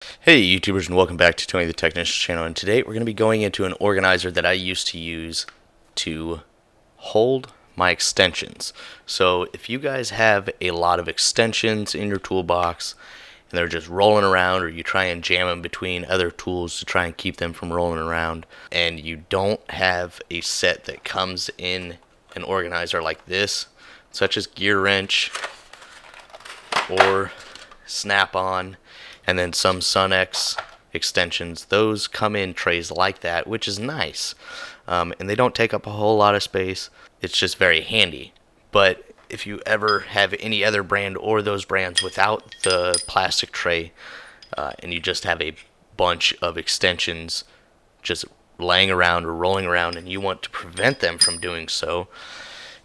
Hey YouTubers, and welcome back to Tony the Technician channel, and today we're going to be going into an organizer that I used to use to hold my extensions. So if you guys have a lot of extensions in your toolbox and they're just rolling around, or you try and jam them between other tools to try and keep them from rolling around, and you don't have a set that comes in an organizer like this, such as Gear Wrench or Snap-on, and then some Sun-X extensions, those come in trays like that, which is nice. And they don't take up a whole lot of space. It's just very handy. But if you ever have any other brand or those brands without the plastic tray, and you just have a bunch of extensions just laying around or rolling around, and you want to prevent them from doing so,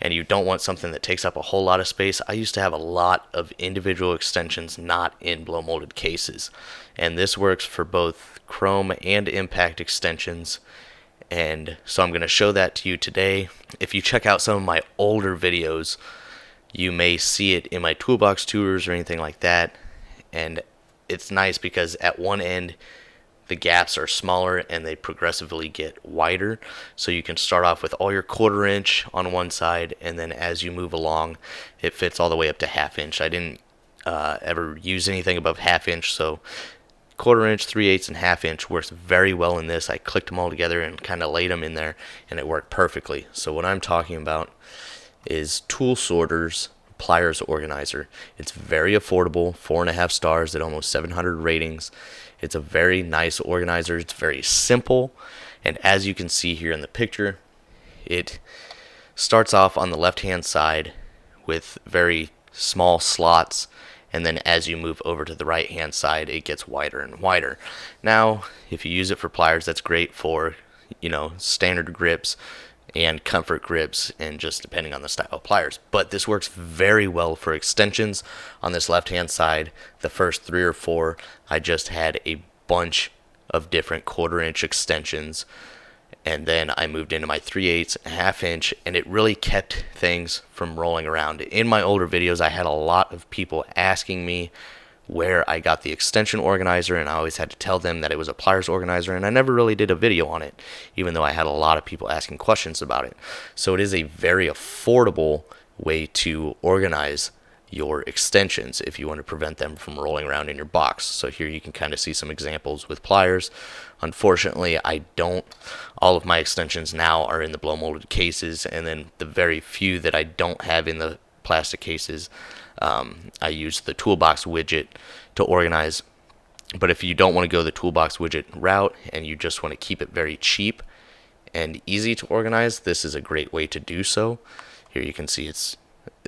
and you don't want something that takes up a whole lot of space, I used to have a lot of individual extensions not in blow molded cases. And this works for both chrome and impact extensions. And so I'm going to show that to you today. If you check out some of my older videos, you may see it in my toolbox tours or anything like that. And it's nice because at one end, the gaps are smaller and they progressively get wider, so you can start off with all your 1/4 inch on one side, and then as you move along it fits all the way up to 1/2 inch. I didn't ever use anything above 1/2 inch, so 1/4 inch, 3/8 and 1/2 inch works very well in this. I clicked them all together and kind of laid them in there and it worked perfectly. So what I'm talking about is Tool Sorter's pliers organizer. It's very affordable, 4.5 stars at almost 700 ratings. It's a very nice organizer. It's very simple, and as you can see here in the picture, it starts off on the left hand side with very small slots, and then as you move over to the right hand side it gets wider and wider. Now if you use it for pliers, that's great for standard grips and comfort grips, and just depending on the style of pliers. But this works very well for extensions. On this left hand side, the first 3 or 4, I just had a bunch of different 1/4 inch extensions, and then I moved into my 3/8 and 1/2 inch, and it really kept things from rolling around. In my older videos I had a lot of people asking me where I got the extension organizer, and I always had to tell them that it was a pliers organizer, and I never really did a video on it, even though I had a lot of people asking questions about it. So it is a very affordable way to organize your extensions if you want to prevent them from rolling around in your box. So here you can kind of see some examples with pliers. Unfortunately, all of my extensions now are in the blow molded cases, and then the very few that I don't have in the plastic cases, I use the toolbox widget to organize. But if you don't want to go the toolbox widget route and you just want to keep it very cheap and easy to organize, this is a great way to do so. Here you can see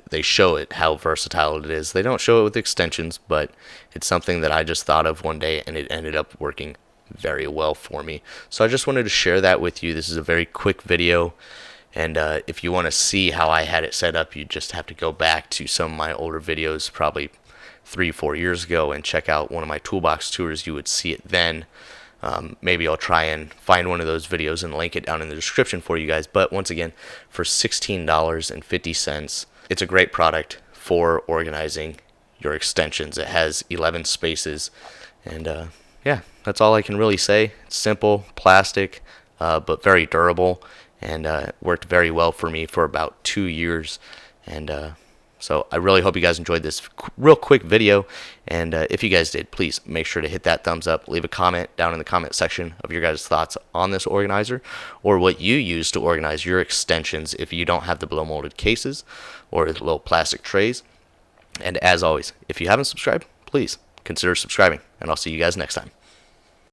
they show it how versatile it is. They don't show it with extensions, but it's something that I just thought of one day and it ended up working very well for me. So I just wanted to share that with you. This is a very quick video. And if you want to see how I had it set up, you just have to go back to some of my older videos, probably 3-4 years ago, and check out one of my toolbox tours. You would see it then. Maybe I'll try and find one of those videos and link it down in the description for you guys. But once again, for $16.50, it's a great product for organizing your extensions. It has 11 spaces, and yeah, that's all I can really say. It's simple, plastic, but very durable, and worked very well for me for about 2 years. And so I really hope you guys enjoyed this real quick video, and if you guys did, please make sure to hit that thumbs up. Leave a comment down in the comment section of your guys' thoughts on this organizer, or what you use to organize your extensions if you don't have the blow molded cases or the little plastic trays. And as always, if you haven't subscribed, please consider subscribing, and I'll see you guys next time.